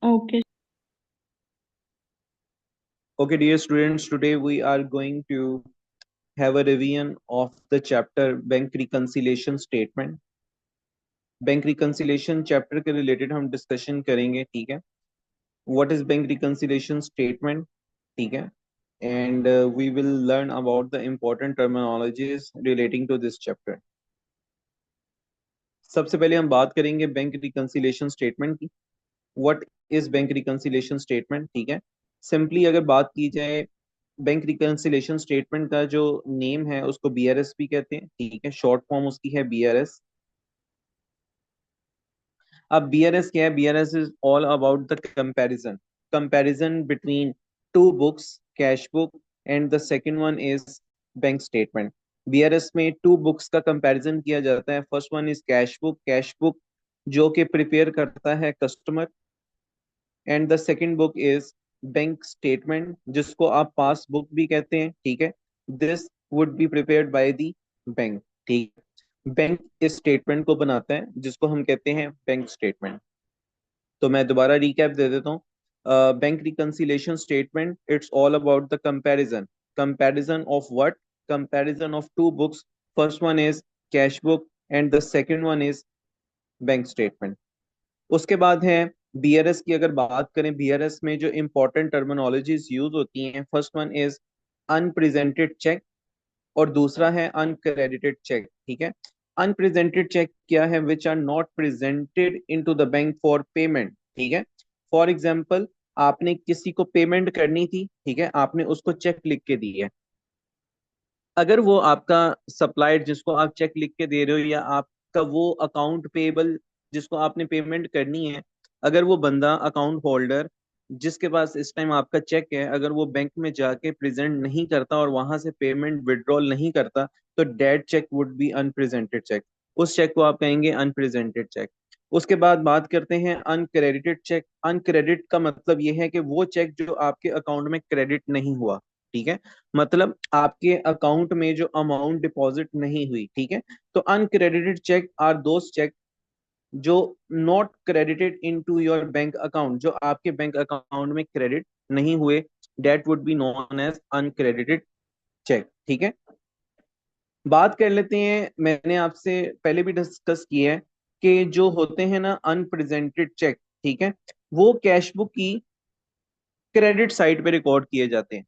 Okay. Okay, dear students, today we are going to have a revision of the chapter Bank Reconciliation Statement. Bank reconciliation chapter के related हम discussion करेंगे, ठीक है। What is bank reconciliation statement, ठीक है। And we will learn about the important terminologies relating to this chapter. सबसे पहले हम बात करेंगे बैंक रिकंसिलेशन स्टेटमेंट की। What is bank reconciliation statement, ठीक है। सिंपली अगर बात की जाए, बैंक रिकंसिलेशन स्टेटमेंट का जो नेम है उसको बीआरएस भी कहते हैं, ठीक है। शॉर्ट फॉर्म उसकी है बीआरएस। अब बीआरएस क्या है? BRS is all about the comparison comparison between two books, cash book and the second one is bank statement. BRS में टू बुक्स का कंपैरिजन किया जाता है। First one is cash book जो कि प्रिपेयर करता है customer, and the second book is bank statement जिसको आप पासबुक भी कहते हैं, ठीक है। This would be prepared by the bank, ठीक। बैंक इस स्टेटमेंट को बनाता है जिसको हम कहते हैं बैंक स्टेटमेंट। तो मैं दोबारा रिकैप दे देता हूँ। Bank reconciliation statement, it's all about the comparison comparison of what? Comparison of two books. First one is cash book and the second one is bank statement. उसके बाद है बीआरएस की। अगर बात करें बीआरएस में जो इंपॉर्टेंट टर्मिनोलॉजीज यूज होती हैं, first one is unpresented cheque और दूसरा है अनक्रेडिटेड चेक, ठीक है। अनप्रेजेंटेड चेक क्या है? Which are not presented into the bank for payment, ठीक है। फॉर एग्जांपल, आपने किसी को पेमेंट करनी थी, ठीक है, आपने उसको चेक लिख के दी है। अगर वो आपका सप्लायर जिसको आप चेक लिख के दे रहे हो, या आपका वो अकाउंट पेबल जिसको आपने पेमेंट करनी है, अगर वो बंदा अकाउंट होल्डर जिसके पास इस टाइम आपका चेक है, अगर वो बैंक में जाके प्रेजेंट नहीं करता और वहां से पेमेंट विड्रॉल नहीं करता, तो that cheque would be unpresented cheque. उस चेक को आप कहेंगे अनप्रेजेंटेड चेक। उसके बाद बात करते हैं अनक्रेडिटेड चेक। अनक्रेडिट का मतलब ये है कि वो चेक जो आपके अकाउंट में क्रेडिट नहीं हुआ, ठीक है। मतलब आपके अकाउंट में जो अमाउंट डिपॉजिट नहीं हुई, ठीक है। तो uncredited cheque are those cheque जो not credited into your bank account, जो आपके बैंक अकाउंट में क्रेडिट नहीं हुए, that would be known as uncredited cheque, ठीक है। बात कर लेते हैं, मैंने आपसे पहले भी डिस्कस किया है कि जो होते हैं ना अनप्रेजेंटेड चेक, ठीक है, वो कैश बुक की क्रेडिट साइड पे रिकॉर्ड किए जाते हैं।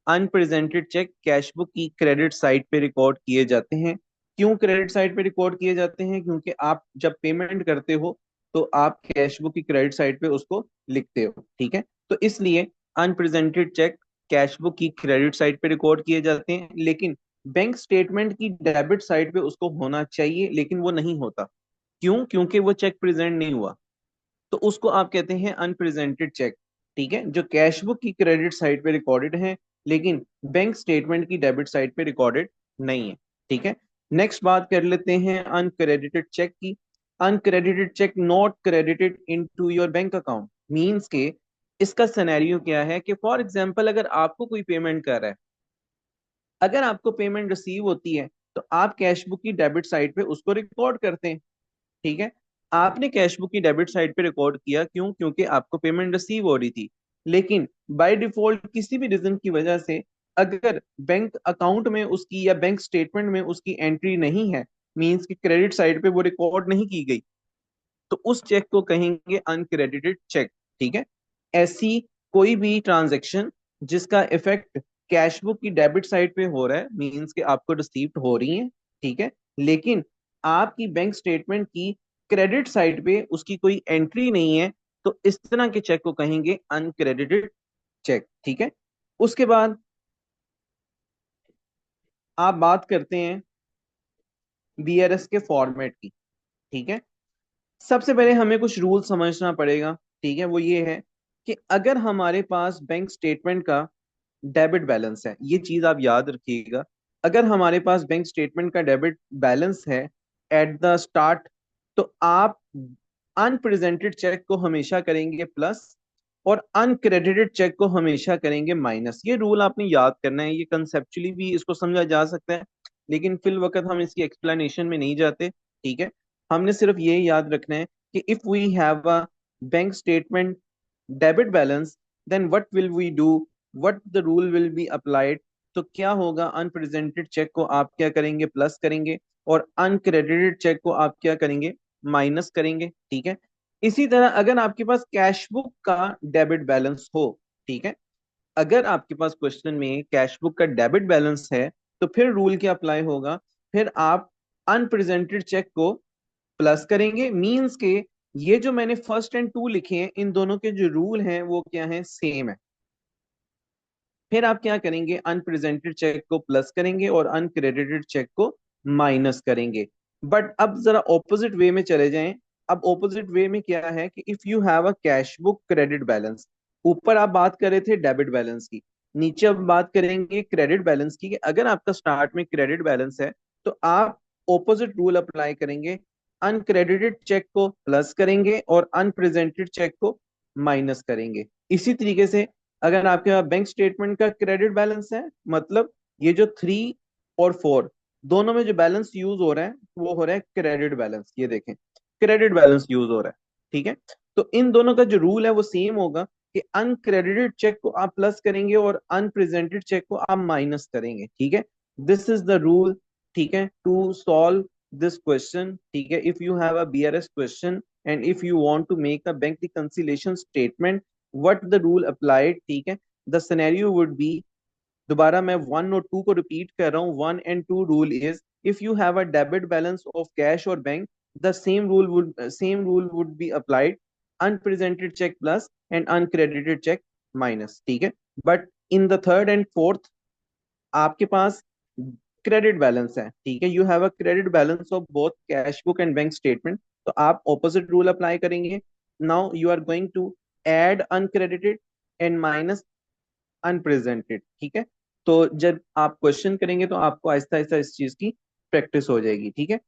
अनप्रेजेंटेड चेक कैश बुक की क्रेडिट साइड पे रिकॉर्ड किए जाते हैं। क्यों क्रेडिट साइड पे रिकॉर्ड किए जाते हैं? क्योंकि आप जब पेमेंट करते हो तो आप कैश बुक की क्रेडिट साइड पे उसको लिखते हो, ठीक है। तो इसलिए अनप्रेजेंटेड चेक कैश बुक की क्रेडिट साइड पे रिकॉर्ड किए जाते हैं, लेकिन बैंक स्टेटमेंट की डेबिट साइड पे उसको होना चाहिए, लेकिन वो नहीं होता। क्यों? क्योंकि वो चेक प्रेजेंट नहीं हुआ। तो उसको आप कहते हैं अनप्रेजेंटेड चेक, ठीक है, जो कैश बुक की क्रेडिट साइड पे रिकॉर्डेड है लेकिन बैंक स्टेटमेंट की डेबिट साइड पे रिकॉर्डेड नहीं है, ठीक है। नेक्स्ट बात कर लेते हैं अनक्रेडिटेड चेक की। Uncredited cheque not credited into your bank account means के इसका सिनेरियो क्या है कि फॉर एग्जांपल अगर आपको कोई पेमेंट कर रहा है, अगर आपको पेमेंट रिसीव होती है तो आप कैश बुक की डेबिट साइड पे उसको रिकॉर्ड करते हैं, ठीक है। आपने कैश बुक की डेबिट साइड पे रिकॉर्ड किया, क्यों? क्योंकि आपको पेमेंट रिसीव हो रही थी। लेकिन बाय डिफॉल्ट किसी भी रीजन की वजह से अगर बैंक अकाउंट में उसकी या बैंक स्टेटमेंट में उसकी एंट्री नहीं है, मींस कि क्रेडिट साइड पे वो रिकॉर्ड नहीं की गई, तो उस चेक को कहेंगे अनक्रेडिटेड चेक, ठीक है। ऐसी कोई भी ट्रांजैक्शन जिसका इफेक्ट कैश बुक की डेबिट साइड पे हो रहा है, मींस कि आपको रिसीव्ड हो रही है, ठीक है, लेकिन आपकी बैंक स्टेटमेंट की क्रेडिट साइड पे उसकी कोई एंट्री नहीं है, तो इस तरह के चेक को कहेंगे अनक्रेडिटेड चेक, ठीक है। उसके बाद आप बात करते हैं बीआरएस के फॉर्मेट की, ठीक है। सबसे पहले हमें कुछ रूल समझना पड़ेगा, ठीक है। वो ये है कि अगर हमारे पास बैंक स्टेटमेंट का डेबिट बैलेंस है, ये चीज आप याद रखिएगा, अगर हमारे पास बैंक स्टेटमेंट का डेबिट बैलेंस है एट द स्टार्ट, तो आप अनप्रेजेंटेड चेक को हमेशा करेंगे प्लस और अनक्रेडिटेड चेक को हमेशा करेंगे माइनस। ये रूल आपने याद करना है। ये कंसेप्चुअली भी इसको समझा जा सकता है, लेकिन फिल वक्त हम इसकी एक्सप्लेनेशन में नहीं जाते, ठीक है। हमने सिर्फ ये याद रखना है कि if we have a bank statement debit balance, then what will we do, what the rule will be applied. तो क्या होगा, अनप्रेजेंटेड चेक को आप क्या करेंगे, प्लस करेंगे, और अनक्रेडिटेड चेक को आप क्या करेंगे, माइनस करेंगे। ठीक है। इसी तरह अगर आपके पास कैश बुक का डेबिट बैलेंस हो, ठीक है, अगर आपके पास क्वेश्चन में कैश बुक का डेबिट बैलेंस है, तो फिर रूल क्या अप्लाई होगा, फिर आप अनप्रेजेंटेड चेक को प्लस करेंगे। मींस के ये जो मैंने फर्स्ट एंड टू लिखे हैं, इन दोनों के जो रूल हैं वो क्या है, सेम है। फिर आप क्या करेंगे, अनप्रेजेंटेड चेक को प्लस करेंगे और अनक्रेडिटेड चेक को माइनस करेंगे। बट अब जरा ऑपोजिट वे में चले जाएं। अब ऑपोजिट वे में क्या है कि if you have a cash book credit balance, ऊपर आप बात कर रहे थे डेबिट बैलेंस की, नीचे अब बात करेंगे क्रेडिट बैलेंस की, कि अगर आपका स्टार्ट में क्रेडिट बैलेंस है, तो आप ऑपोजिट रूल अप्लाई करेंगे, अनक्रेडिटेड चेक को प्लस करेंगे और अनप्रेजेंटेड चेक को माइनस करेंगे। इसी तरीके से अगर आपके पास बैंक स्टेटमेंट का क्रेडिट बैलेंस है, मतलब ये जो 3 और 4 दोनों में जो बैलेंस यूज हो रहा है वो हो रहा है क्रेडिट बैलेंस, ये देखें, क्रेडिट बैलेंस यूज हो रहा है। ठीक है। तो इन दोनों का जो रूल है वो सेम होगा, कि अनक्रेडिटेड चेक को आप प्लस करेंगे और अनप्रेजेंटेड चेक को आप माइनस करेंगे। ठीक है। This is the rule. ठीक है, टू सॉल्व दिस क्वेश्चन। ठीक है, if you have a BRS question and if you want to make a bank reconciliation statement, what the rule applied. ठीक है, द सिनेरियो वुड बी, दोबारा मैं 1 और 2 को रिपीट कर रहा हूँ। 1 and 2 rule is, if you have a debit balance of cash और bank, the same rule would be applied, unpresented cheque plus and uncredited cheque minus. ठीक है। But in the third and fourth आपके पास credit balance है। ठीक है, you have a credit balance of both cash book and bank statement, तो आप opposite rule apply करेंगे। Now you are going to add uncredited and minus unrepresented. ठीक है। तो जब आप क्वेश्चन करेंगे तो आपको आहिस्ता आहिस्ता इस चीज की प्रैक्टिस हो जाएगी। ठीक है।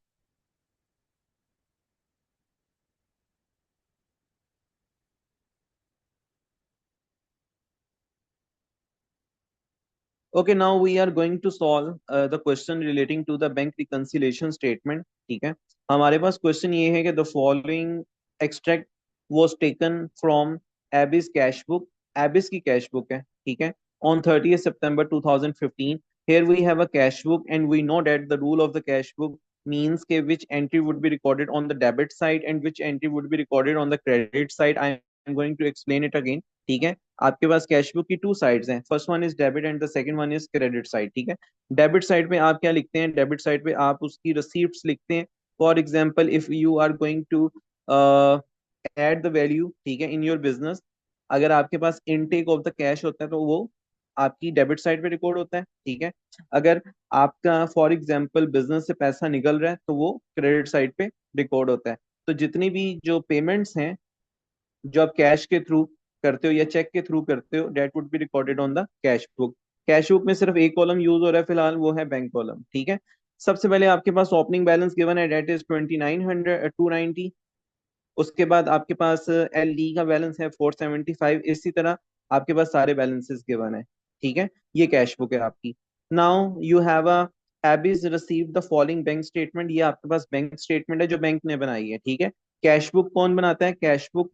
Okay, now we are going to solve the question relating to the bank reconciliation statement. ठीक है। हमारे पास क्वेश्चन ये है कि the following extract was taken from Abby's cash book. Abby's की कैश बुक है। ठीक है। On 30th September 2015, here we have a cash book and we know that the rule of the cash book means के which entry would be recorded on the debit side and which entry would be recorded on the credit side. I am going to explain it again. ठीक है। आपके पास cash book की 2 sides हैं, first one is debit and the second one is credit side. ठीक है। Debit side पे आप क्या लिखते हैं, डेबिट साइड पे आप उसकी रिसीप्ट्स लिखते हैं। For example, if you are going to add the value, ठीक है, इन योर बिजनेस, अगर आपके पास इनटेक ऑफ द कैश होता है तो वो आपकी डेबिट साइड पे रिकॉर्ड होता है। ठीक है। अगर आपका फॉर एग्जांपल बिजनेस से पैसा निकल रहा है तो वो क्रेडिट साइड पे रिकॉर्ड होता है। तो जितनी भी जो पेमेंट्स हैं जो आप कैश के थ्रू करते हो या चेक के थ्रू करते हो, that would be recorded on the cash book. Cash book में सिर्फ एक कॉलम यूज हो रहा है फिलहाल, वो है बैंक कॉलम। ठीक है। सबसे पहले आपके पास ओपनिंग बैलेंस गिवन है, डेट इज 2900 290। उसके बाद आपके पास LD का बैलेंस है 475। इसी तरह आपके पास सारे बैलेंसेस गिवन है। ठीक है। ये कैश बुक है आपकी। Now you have a habeas receive the following bank statement, ये आपके पास बैंक स्टेटमेंट है जो बैंक ने बनाई है। ठीक है। कैश बुक कौन बनाता है, कैश बुक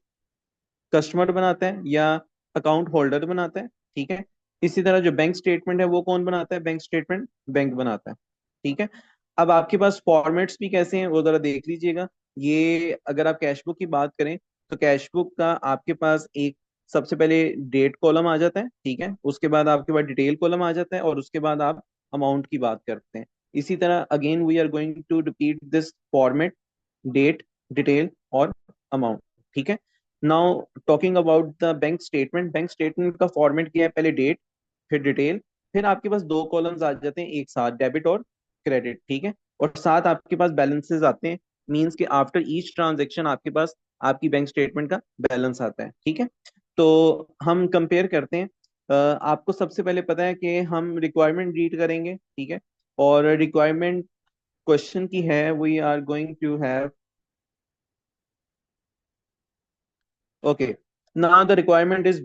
कस्टमर बनाता है या अकाउंट होल्डर बनाता है। ठीक है। इसी तरह जो बैंक स्टेटमेंट है वो कौन बनाता है, बैंक स्टेटमेंट बैंक बनाता है। ठीक है। अब आपके पास फॉर्मेट्स भी कैसे हैं वो जरा देख लीजिएगा। ये अगर आप कैश बुक की बात करें तो कैश बुक का आपके पास एक, सबसे पहले डेट कॉलम आ जाता है। ठीक है। उसके बाद आपके पास डिटेल कॉलम आ जाता है और उसके बाद आप अमाउंट की बात करते हैं। इसी तरह again we are going to repeat this format, date, detail और अमाउंट। ठीक है। Now talking about the bank statement, bank statement का फॉर्मेट क्या है, पहले डेट, फिर डिटेल, फिर आपके पास 2 कॉलम्स आ जाते हैं एक साथ, डेबिट और क्रेडिट। ठीक है। और साथ आपके पास बैलेंसेस आते हैं, मींस कि आफ्टर ईच ट्रांजेक्शन आपके पास आपकी बैंक स्टेटमेंट का बैलेंस आता है। ठीक है। तो हम कंपेयर करते हैं। आपको सबसे पहले पता है कि हम रिक्वायरमेंट रीड करेंगे। ठीक है। और रिक्वायरमेंट क्वेश्चन की है, we are going to have, okay, now the requirement is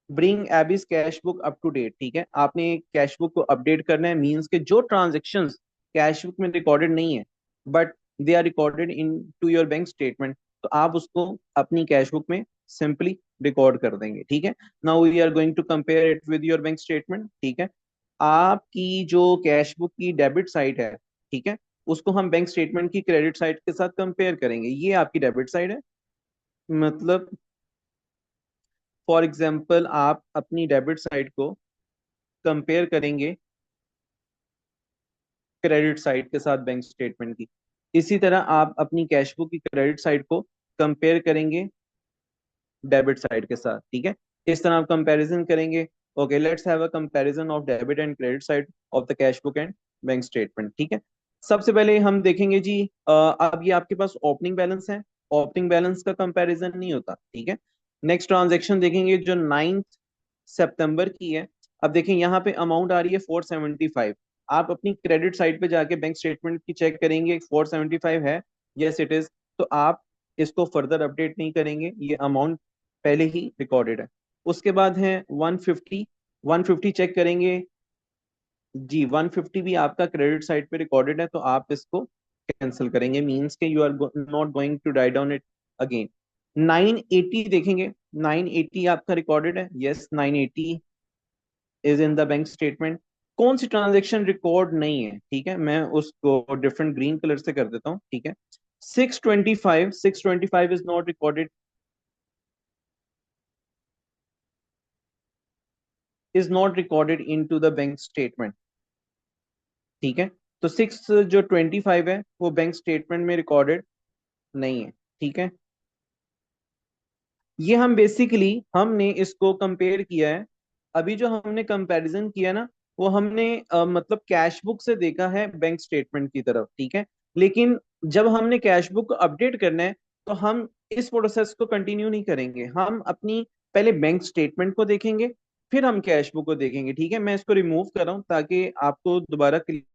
bring Abis cash book up to date. ठीक है। आपने कैश बुक को अपडेट करना है, मींस के जो ट्रांजेक्शन्स कैश बुक में रिकॉर्डेड नहीं है but they are recorded into your bank statement, तो आप उसको अपनी कैश बुक में सिंपली रिकॉर्ड कर देंगे, ठीक है। Now we are going to compare it with your bank statement, ठीक है। आपकी जो कैश बुक की डेबिट साइड है, ठीक है, उसको हम बैंक स्टेटमेंट की क्रेडिट साइड के साथ कंपेयर करेंगे। ये आपकी डेबिट साइड है, मतलब फॉर एग्जाम्पल आप अपनी डेबिट साइड को कंपेयर करेंगे क्रेडिट साइड के साथ बैंक स्टेटमेंट की। इसी तरह आप अपनी कैश बुक की क्रेडिट साइड को कंपेयर करेंगे डेबिट साइड के साथ, ठीक है। इस तरह आप कंपैरिजन करेंगे। Okay, let's have a comparison of debit and credit side of the cash book and bank statement, ठीक है। सबसे पहले हम देखेंगे जी, अब ये आपके पास ओपनिंग बैलेंस है, ओपनिंग बैलेंस का कंपैरिजन नहीं होता, ठीक है। नेक्स्ट ट्रांजेक्शन देखेंगे जो 9 सितंबर की है। अब देखें यहाँ पे अमाउंट आ रही है 475। आप अपनी क्रेडिट साइड पे जाके बैंक स्टेटमेंट की चेक करेंगे 475 है, यस इट इज। तो आप इसको फर्दर अपडेट नहीं करेंगे, ये अमाउंट पहले ही रिकॉर्डेड है। उसके बाद है 150। 150 चेक करेंगे जी, 150 भी आपका क्रेडिट साइड पे रिकॉर्डेड है, तो आप इसको कैंसिल करेंगे, मींस के you are not going to write down it again. 980 देखेंगे, 980 आपका रिकॉर्डेड है, yes 980 is in the bank statement. कौन सी ट्रांजेक्शन रिकॉर्ड नहीं है, ठीक है, मैं उसको डिफरेंट ग्रीन कलर से कर देता हूँ, ठीक है। 625, 625 is not recorded, is not recorded into the bank statement, ठीक है। तो 6 जो 25 है वो बैंक स्टेटमेंट में रिकॉर्डेड नहीं है, ठीक है। ये हम बेसिकली हमने इसको कंपेयर किया है। अभी जो हमने कंपैरिजन किया ना, वो हमने मतलब कैश बुक से देखा है बैंक स्टेटमेंट की तरफ, ठीक है। लेकिन जब हमने कैश बुक को अपडेट करना है, तो हम इस प्रोसेस को कंटिन्यू नहीं करेंगे। हम अपनी पहले बैंक स्टेटमेंट को देखेंगे, फिर हम कैश बुक को देखेंगे, ठीक है। मैं इसको रिमूव कर रहा हूँ ताकि आपको दोबारा क्लियर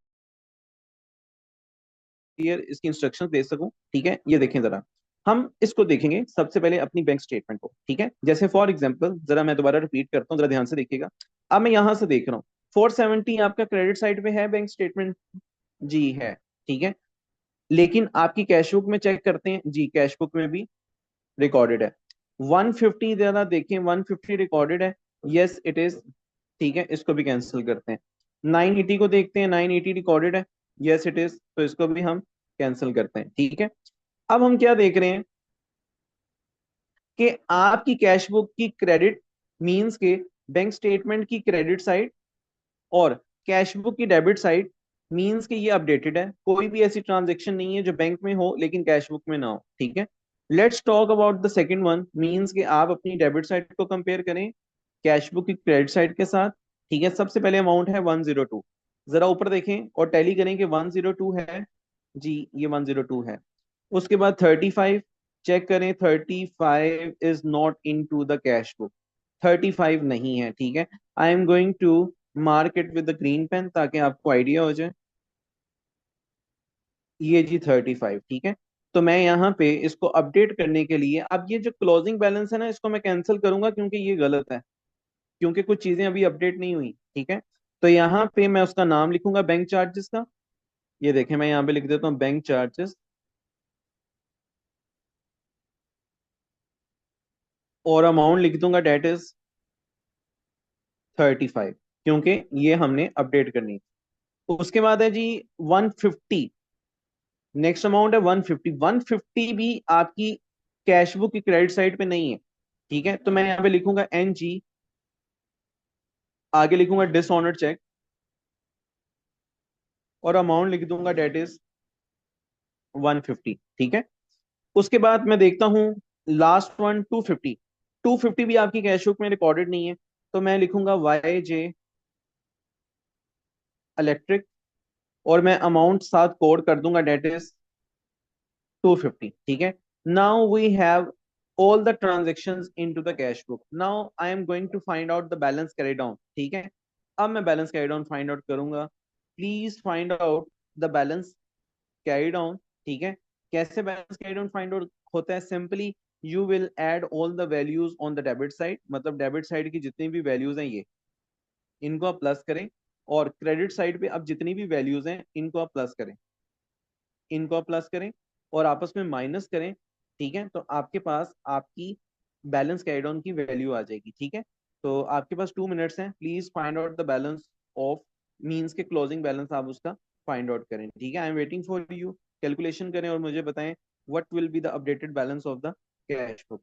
इसकी इंस्ट्रक्शंस दे सकूं, ठीक है। ये देखें जरा, हम इसको देखेंगे सबसे पहले अपनी बैंक स्टेटमेंट को, ठीक है। जैसे फॉर एग्जांपल, जरा मैं दोबारा रिपीट करता हूँ, जरा ध्यान से देखिएगा। अब मैं यहां से देख रहा हूँ 470 आपका क्रेडिट साइड पे है बैंक स्टेटमेंट, जी है, ठीक है। लेकिन आपकी कैश बुक में चेक करते हैं, जी कैश बुक में भी रिकॉर्डेड है। 150 जरा देखें, 150 रिकॉर्डेड है, यस इट इज, ठीक है। इसको भी कैंसिल करते हैं। 980 को देखते हैं, 980 रिकॉर्डेड है, यस इट इज, तो इसको भी हम कैंसिल करते हैं, ठीक है। अब हम क्या देख रहे हैं कि आपकी कैश बुक की क्रेडिट मींस के बैंक स्टेटमेंट की क्रेडिट साइड और कैश बुक की डेबिट साइड मींस के ये अपडेटेड है। कोई भी ऐसी ट्रांजेक्शन नहीं है जो बैंक में हो लेकिन कैश बुक में ना हो, ठीक है। Let's talk about the second one, means के आप अपनी डेबिट साइड को कंपेयर करें कैश बुक की क्रेडिट साइड के साथ, ठीक है। सबसे पहले अमाउंट है 102, जरा ऊपर देखें और टैली करें कि 102 है, जी ये 102 है। उसके बाद 35 चेक करें, 35 is not into the cash book, 35 नहीं है, ठीक है। I am going to mark it with the green pen ताकि आपको आइडिया हो जाए। ये जी 35, ठीक है। तो मैं यहाँ पे इसको अपडेट करने के लिए, अब ये जो क्लोजिंग बैलेंस है ना, इसको मैं कैंसिल करूंगा क्योंकि ये गलत है, क्योंकि कुछ चीजें अभी अपडेट नहीं हुई, ठीक है। तो यहाँ पे मैं उसका नाम लिखूंगा बैंक चार्जेस का। ये देखें, मैं यहाँ पे लिख देता हूँ बैंक चार्जेस, और अमाउंट लिख दूंगा डेट इज 35, क्योंकि ये हमने अपडेट करनी है। उसके बाद है जी 150, नेक्स्ट अमाउंट है 150। 150 भी आपकी कैश बुक की क्रेडिट साइड पे नहीं है, ठीक है। तो मैं यहाँ पे लिखूंगा NG, आगे लिखूंगा डिसऑनर्ड चेक, और अमाउंट लिख दूंगा डेट इज 150, ठीक है। उसके बाद मैं देखता हूँ लास्ट वन 250। 250 भी आपकी कैश बुक में रिकॉर्डेड नहीं है, तो मैं लिखूंगा YJ इलेक्ट्रिक, और मैं अमाउंट साथ कोड कर दूंगा डेट इज 250, ठीक है। Now we have all the transactions into the cash book. Now I am going to find out the balance carried on, ठीक है। अब मैं balance carry down find out करूंगा। Please find out the balance carry down, ठीक है। कैसे balance carry down find out होता है? Simply you will add all the values on the debit side, मतलब डेबिट साइड की जितनी भी वैल्यूज हैं ये, इनको आप प्लस करें, और क्रेडिट साइड पे अब जितनी भी वैल्यूज हैं इनको आप प्लस करें, इनको आप प्लस करें और आपस में माइनस करें, ठीक है, तो आपके पास आपकी बैलेंस कैरिड ऑन की वैल्यू आ जाएगी। ठीक है, तो आपके पास 2 मिनट्स हैं, please find out the balance of means के क्लोजिंग बैलेंस आप उसका फाइंड आउट करें। ठीक है, I am waiting for you, calculation करें और मुझे बताएं what will be the updated balance of the cash book.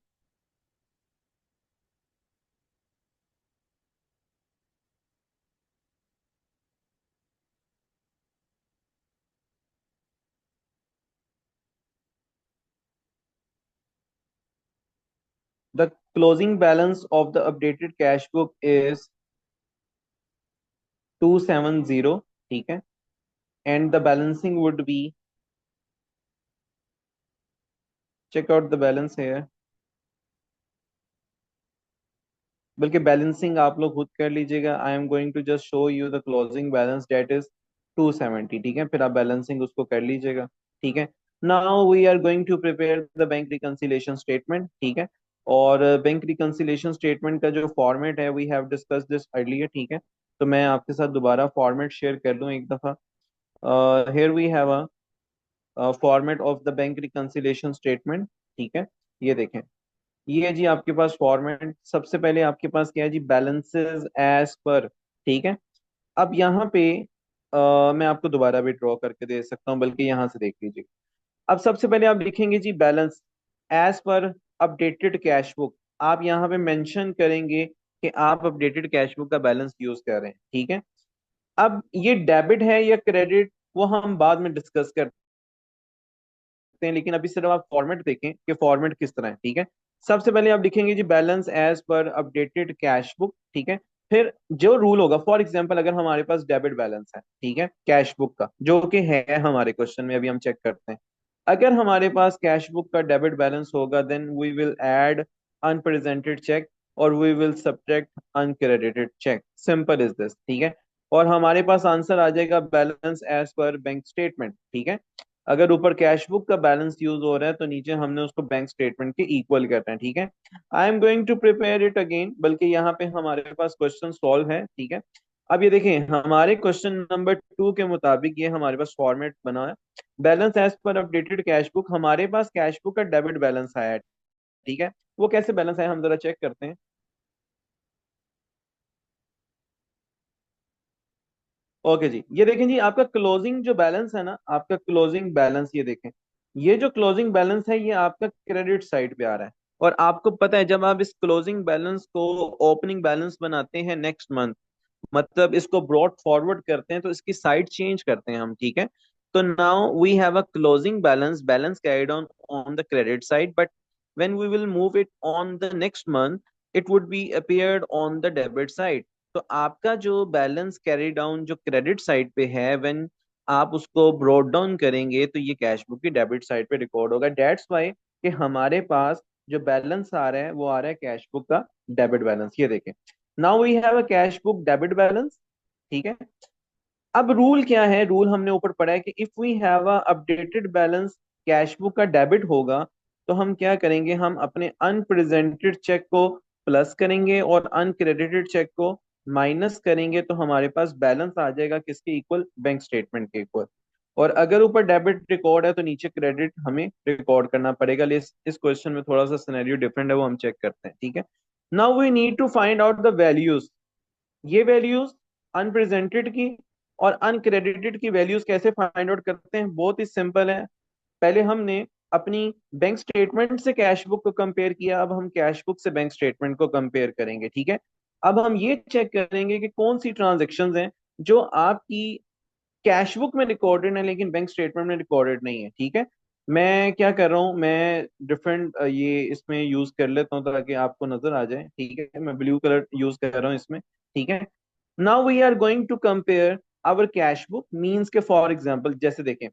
The closing balance of the updated cash book is 270। ठीक है, and the balancing would be, check out the balance है, बल्कि balancing आप लोग खुद कर लीजिएगा। I am going to just show you the closing balance date is 270। ठीक है, फिर आप बैलेंसिंग उसको कर लीजिएगा। ठीक है, now we are going to prepare the bank reconciliation statement. ठीक है, और बैंक रिकंसिलिएशन स्टेटमेंट का जो फॉर्मेट है we have discuss this earlier. ठीक है, तो मैं आपके साथ दोबारा फॉर्मेट शेयर कर दूं एक दफा। Here we have a format of the bank reconciliation statement. ठीक है, ये देखें, ये है जी आपके पास फॉर्मेट। सबसे पहले आपके पास क्या है जी, बैलेंसेस एज पर। ठीक है, अब यहाँ पे मैं आपको दोबारा भी ड्रॉ करके दे सकता हूँ, बल्कि यहाँ से देख लीजिए। अब सबसे पहले आप लिखेंगे जी balance as per updated cash book. आप यहाँ पे मेंशन करेंगे कि आप अपडेटेड कैश बुक का बैलेंस यूज कर रहे हैं। ठीक है, अब ये डेबिट है या क्रेडिट वो हम बाद में डिस्कस करते हैं, लेकिन अभी सिर्फ आप फॉर्मेट देखें कि फॉर्मेट किस तरह है। ठीक है, सबसे पहले आप लिखेंगे जी balance as per updated cash book. ठीक है, फिर जो रूल होगा, फॉर एग्जांपल अगर हमारे पास डेबिट बैलेंस है, ठीक है, कैश बुक का, जो कि है हमारे क्वेश्चन में, अभी हम चेक करते हैं। अगर हमारे पास कैश बुक का डेबिट बैलेंस होगा then we will add unpresented cheque और we will subtract uncredited cheque, simple is this. ठीक है, और हमारे पास आंसर आ जाएगा balance as per bank statement. ठीक है, अगर ऊपर कैश बुक का बैलेंस यूज हो रहा है तो नीचे हमने उसको बैंक स्टेटमेंट के इक्वल करना है। ठीक है, I am going to prepare it again, बल्कि यहाँ पे हमारे पास क्वेश्चन सॉल्व है। ठीक है, अब ये देखें, हमारे क्वेश्चन नंबर 2 के मुताबिक ये हमारे पास फॉर्मेट बना है, balance as per updated cash book. हमारे पास कैश बुक का डेबिट बैलेंस आया है। ठीक है, वो कैसे बैलेंस आया हम जरा चेक करते हैं। ओके जी, ये देखें जी आपका क्लोजिंग जो बैलेंस है ना, आपका क्लोजिंग बैलेंस, ये देखें, ये जो क्लोजिंग बैलेंस है ये आपका क्रेडिट साइड पे आ रहा है। और आपको पता है जब आप इस क्लोजिंग बैलेंस को ओपनिंग बैलेंस बनाते हैं नेक्स्ट मंथ, मतलब इसको ब्रॉड फॉरवर्ड करते हैं, तो इसकी साइड चेंज करते हैं हम। ठीक है, तो now we have a closing balance, balance carried on the credit side, but when we will move it on the next month it would be appeared on the debit side. तो आपका जो balance carry down जो credit side पे है, when आप उसको brought down करेंगे तो ये कैश बुक की डेबिट साइड पे रिकॉर्ड होगा। डेट्स वाई कि हमारे पास जो बैलेंस आ रहा है वो आ रहा है कैश बुक का डेबिट बैलेंस। ये देखें, now we have a cash book debit balance. ठीक है, अब रूल क्या है, रूल हमने ऊपर पढ़ा है कि if we have a updated balance, cash book का डेबिट होगा, तो हम क्या करेंगे, हम अपने अनप्रेजेंटेड चेक को प्लस करेंगे और अनक्रेडिटेड चेक को माइनस करेंगे, तो हमारे पास बैलेंस आ जाएगा किसके इक्वल, बैंक स्टेटमेंट के इक्वल। और अगर ऊपर डेबिट रिकॉर्ड है तो नीचे क्रेडिट हमें रिकॉर्ड करना पड़ेगा। इस क्वेश्चन में थोड़ा सा सिनेरियो डिफरेंट है, वो हम चेक करते हैं। ठीक है, now we need to find out the values. ये वैल्यूज अनप्रेजेंटेड की और अनक्रेडिटेड की वैल्यूज कैसे फाइंड आउट करते हैं, बहुत ही सिंपल है। पहले हमने अपनी बैंक स्टेटमेंट से कैश बुक को कंपेयर किया, अब हम कैश बुक से बैंक स्टेटमेंट को कंपेयर करेंगे। ठीक है, अब हम ये चेक करेंगे कि कौन सी ट्रांजेक्शन्स हैं जो आपकी कैश बुक में रिकॉर्डेड है लेकिन बैंक स्टेटमेंट में रिकॉर्डेड नहीं है। ठीक है, मैं क्या कर रहा हूँ, मैं डिफरेंट ये इसमें यूज कर लेता हूँ ताकि आपको नजर आ जाए। ठीक है, मैं ब्लू कलर यूज कर रहा हूँ इसमें। ठीक है, now we are going to compare our cash book means के, फॉर एग्जाम्पल जैसे देखें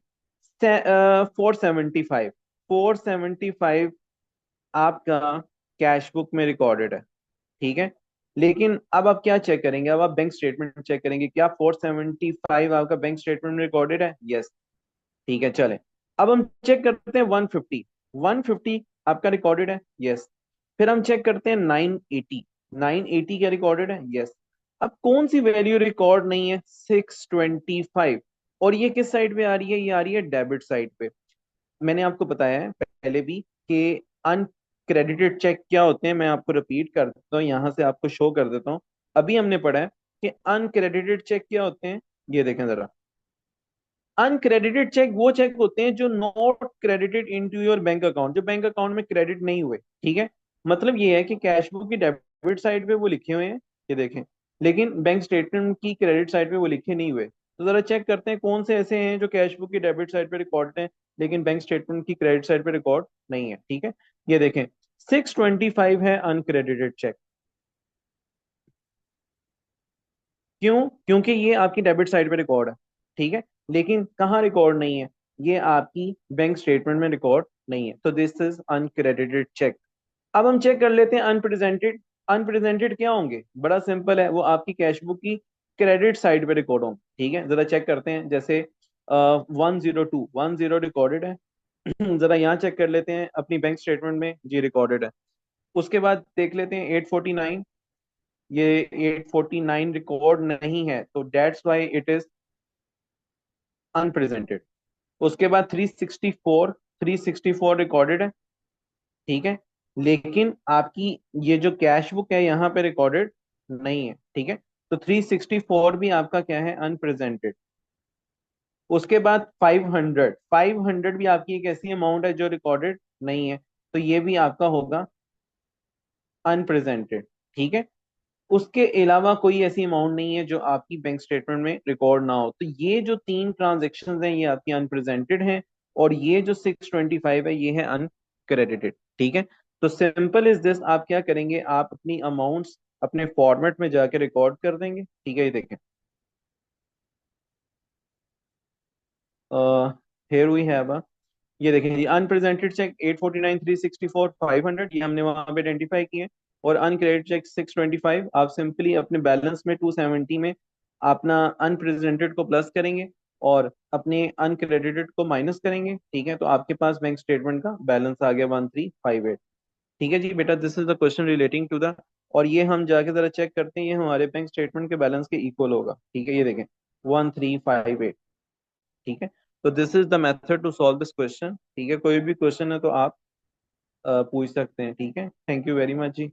475, 475 आपका कैश बुक में रिकॉर्डेड है। ठीक है, लेकिन अब आप क्या चेक करेंगे, अब आप बैंक स्टेटमेंट चेक करेंगे, क्या 475 आपका बैंक स्टेटमेंट में रिकॉर्डेड है, यस। ठीक है, चले, अब हम चेक करते हैं 150, 150 आपका रिकॉर्डेड है, यस। फिर हम चेक करते हैं 980, 980 क्या रिकॉर्डेड है, यस। अब कौन सी वैल्यू रिकॉर्ड नहीं है, 625, और ये किस साइड पे आ रही है, ये आ रही है डेबिट साइड पे। मैंने आपको बताया है पहले भी कि अनक्रेडिटेड चेक क्या होते हैं, मैं आपको रिपीट कर देता हूँ, यहाँ से आपको शो कर देता हूँ। अभी हमने पढ़ा है कि अनक्रेडिटेड चेक क्या होते हैं। ये देखें जरा, अनक्रेडिटेड चेक वो चेक होते हैं जो not credited into your bank account, जो बैंक अकाउंट में क्रेडिट नहीं हुए। ठीक है, मतलब ये है कि कैश बुक की डेबिट साइड पे वो लिखे हुए हैं, ये देखें, लेकिन बैंक स्टेटमेंट की क्रेडिट साइड पे वो लिखे नहीं हुए। तो जरा चेक करते हैं कौन से ऐसे हैं जो कैश बुक की डेबिट साइड पे रिकॉर्ड है लेकिन बैंक स्टेटमेंट की क्रेडिट साइड पे रिकॉर्ड नहीं है। ठीक है, ये देखें, 625 है अनक्रेडिटेड चेक। क्यों? क्योंकि ये आपकी डेबिट साइड पे रिकॉर्ड है। ठीक है, लेकिन कहाँ रिकॉर्ड नहीं है? ये आपकी बैंक स्टेटमेंट में रिकॉर्ड नहीं है, तो दिस इज अनक्रेडिटेड चेक। अब हम चेक कर लेते हैं अनप्रेजेंटेड। अनप्रेजेंटेड क्या होंगे? बड़ा सिंपल है, वो आपकी कैश बुक की क्रेडिट साइड पे रिकॉर्ड होंगे। ठीक है, जरा चेक करते हैं, जैसे 10210 रिकॉर्डेड है। जरा यहाँ चेक कर लेते हैं अपनी बैंक स्टेटमेंट में, जी रिकॉर्डेड है। उसके बाद देख लेते हैं 849, ये 849 रिकॉर्ड नहीं है, तो that's why it is unrepresented. उसके बाद 364, 364 रिकॉर्डेड है। ठीक है, लेकिन आपकी ये जो कैश बुक है यहाँ पे रिकॉर्डेड नहीं है। ठीक है, तो 364 भी आपका क्या है? अनप्रेजेंटेड। उसके बाद 500, 500 भी आपकी एक ऐसी अमाउंट है जो रिकॉर्डेड नहीं है, तो ये भी आपका होगा अनप्रेजेंटेड। ठीक है, उसके अलावा कोई ऐसी अमाउंट नहीं है जो आपकी बैंक स्टेटमेंट में रिकॉर्ड ना हो, तो ये जो तीन ट्रांजेक्शन हैं ये आपकी अनप्रेजेंटेड हैं, और ये जो 625 है ये है अनक्रेडिटेड। ठीक है, तो सिंपल इज दिस, आप क्या करेंगे, आप अपनी अमाउंट्स अपने फॉर्मेट में जाके रिकॉर्ड कर देंगे। ठीक है, ये देखें, हेयर वी हैव, ये देखें जी, अनप्रेजेंटेड चेक 849, 364, 500, ये हमने वहां पे आइडेंटिफाई किए। और अनक्रेडिटेड चेक 625, आप सिंपली अपने बैलेंस में 270 में अपना अनप्रेजेंटेड को प्लस करेंगे और अपने अनक्रेडिटेड को माइनस करेंगे। ठीक है, तो आपके पास बैंक स्टेटमेंट का बैलेंस आ गया 1358। ठीक है जी बेटा, this is the question relating to the, और ये हम जाके जरा चेक करते हैं, ये हमारे बैंक स्टेटमेंट के बैलेंस के इक्वल होगा। ठीक है, ये देखें 1358। ठीक है, तो this is the method to solve this question. ठीक है, कोई भी क्वेश्चन है तो आप पूछ सकते हैं। ठीक है, thank you very much ji.